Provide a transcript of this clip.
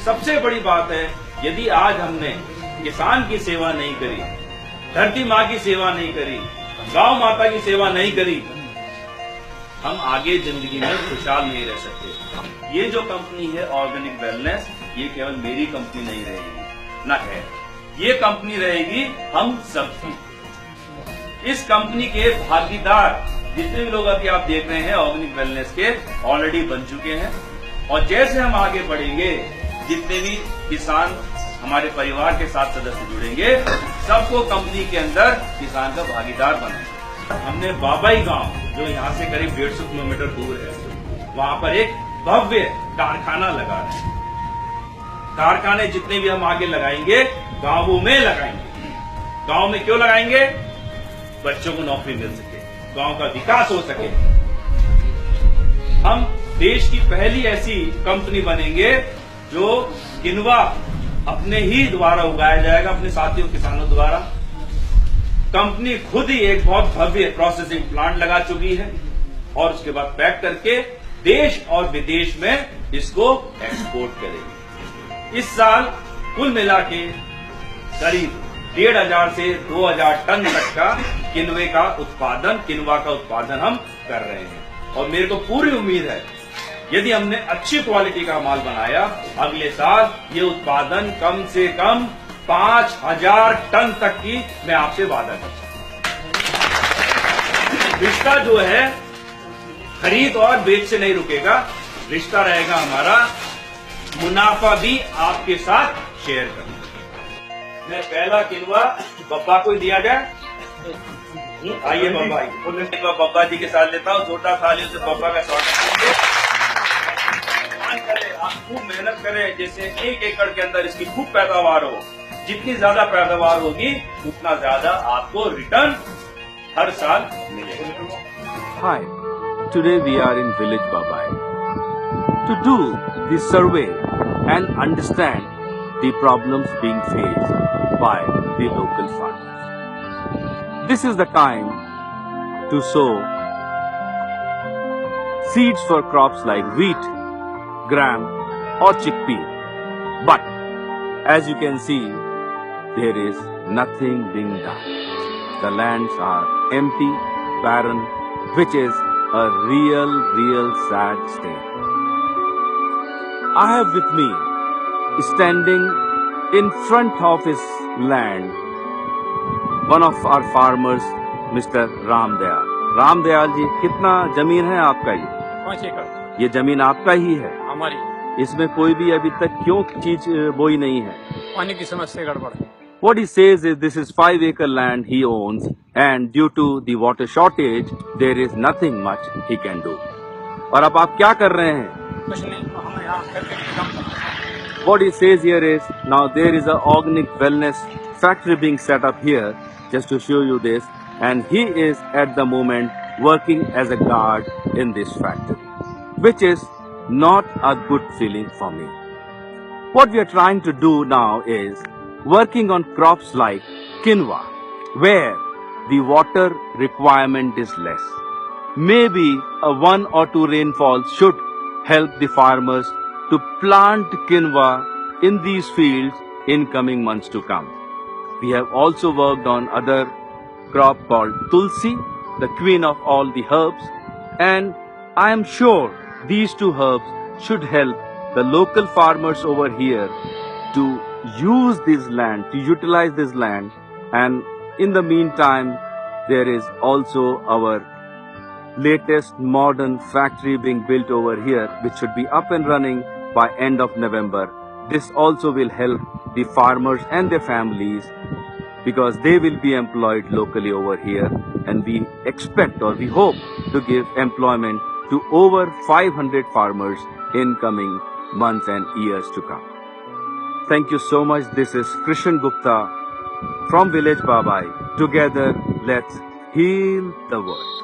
सबसे बड़ी बात है, यदि आज हमने किसान की सेवा नहीं करी, धरती माँ की सेवा नहीं करी, गौ माता की सेवा नहीं करी, हम आगे जिंदगी में खुशहाल नहीं रह सकते। ये जो कंपनी है ऑर्गेनिक वेलनेस, ये केवल मेरी कंपनी नहीं रहेगी, न है, ये कंपनी रहेगी हम सबकी। इस कंपनी के भागीदार जितने भी लोग अभी आप देख रहे हैं ऑर्गेनिक वेलनेस के, ऑलरेडी बन चुके हैं। और जैसे हम आगे बढ़ेंगे, जितने भी किसान हमारे परिवार के साथ सदस्य जुड़ेंगे, सबको कंपनी के अंदर किसान का भागीदार बनाएंगे। हमने बाबाई गांव, जो यहाँ से करीब 150 किलोमीटर दूर है, वहां पर एक भव्य कारखाना लगा है। कारखाने जितने भी हम आगे लगाएंगे, गांवों में लगाएंगे। गांव में क्यों लगाएंगे? बच्चों को नौकरी मिल सके, गांव का विकास हो सके। हम देश की पहली ऐसी कंपनी बनेंगे जो किनवा अपने ही द्वारा उगाया जाएगा, अपने साथियों किसानों द्वारा। कंपनी खुद ही एक बहुत भव्य प्रोसेसिंग प्लांट लगा चुकी है और उसके बाद पैक करके देश और विदेश में इसको एक्सपोर्ट करेगी। इस साल कुल मिला के करीब 1,500 से 2,000 टन तक का किनवा का उत्पादन हम कर रहे हैं। और मेरे को पूरी उम्मीद है, यदि हमने अच्छी क्वालिटी का माल बनाया, अगले साल ये उत्पादन कम से कम 5,000 टन तक की मैं आपसे वादा कर सकता हूं। रिश्ता जो है खरीद और बेच से नहीं रुकेगा, रिश्ता रहेगा हमारा मुनाफा भी आपके साथ शेयर करना। मैं पहला किनवा बब्बा को ही दिया जाए। आइए बब्बा, बब्बा जी के साथ लेता हूँ, छोटा थाली से बब्बा का स्वागत करें। आप खूब मेहनत करें, जैसे 1 एकड़ के अंदर इसकी खूब पैदावार हो। जितनी ज्यादा पैदावार होगी, उतना ज्यादा आपको रिटर्न हर साल मिलेगा। Hi, today we are in Village Babai to do the survey and understand the problems being faced by the local farmers. This is the time to sow seeds for crops like wheat, gram or chickpea. But as you can see, there is nothing being done. The lands are empty, barren, which is a real sad state. I have with me, standing in front of his land, one of our farmers, Mr. Ramdayal. Ramdayal जी, कितना जमीन है आपका? ये 5 एकड़ ये जमीन आपका ही है? हमारी। इसमें कोई भी अभी तक क्यों चीज बोई नहीं है? पानी की समस्या गड़बड़ है। What he says is this is 5-acre land he owns, and due to the water shortage, there is nothing much he can do. और अब आप क्या कर रहे हैं? कुछ नहीं, हम यहाँ करके काम कर रहे हैं। What he says here is, now there is a organic wellness factory being set up here, just to show you this, and he is at the moment working as a guard in this factory, which is not a good feeling for me. What we are trying to do now is working on crops like quinoa, where the water requirement is less. Maybe a 1 or 2 rainfalls should help the farmers to plant quinoa in these fields in coming months to come. We have also worked on other crop called tulsi, the queen of all the herbs, and I am sure these 2 herbs should help the local farmers over here to use this land, to utilize this land. And in the meantime, there is also our latest modern factory being built over here, which should be up and running by end of November. This also will help the farmers and their families, because they will be employed locally over here, and we expect or we hope to give employment to over 500 farmers in coming months and years to come. Thank you so much. This is Krishan Gupta from Village Babai. Together, let's heal the world.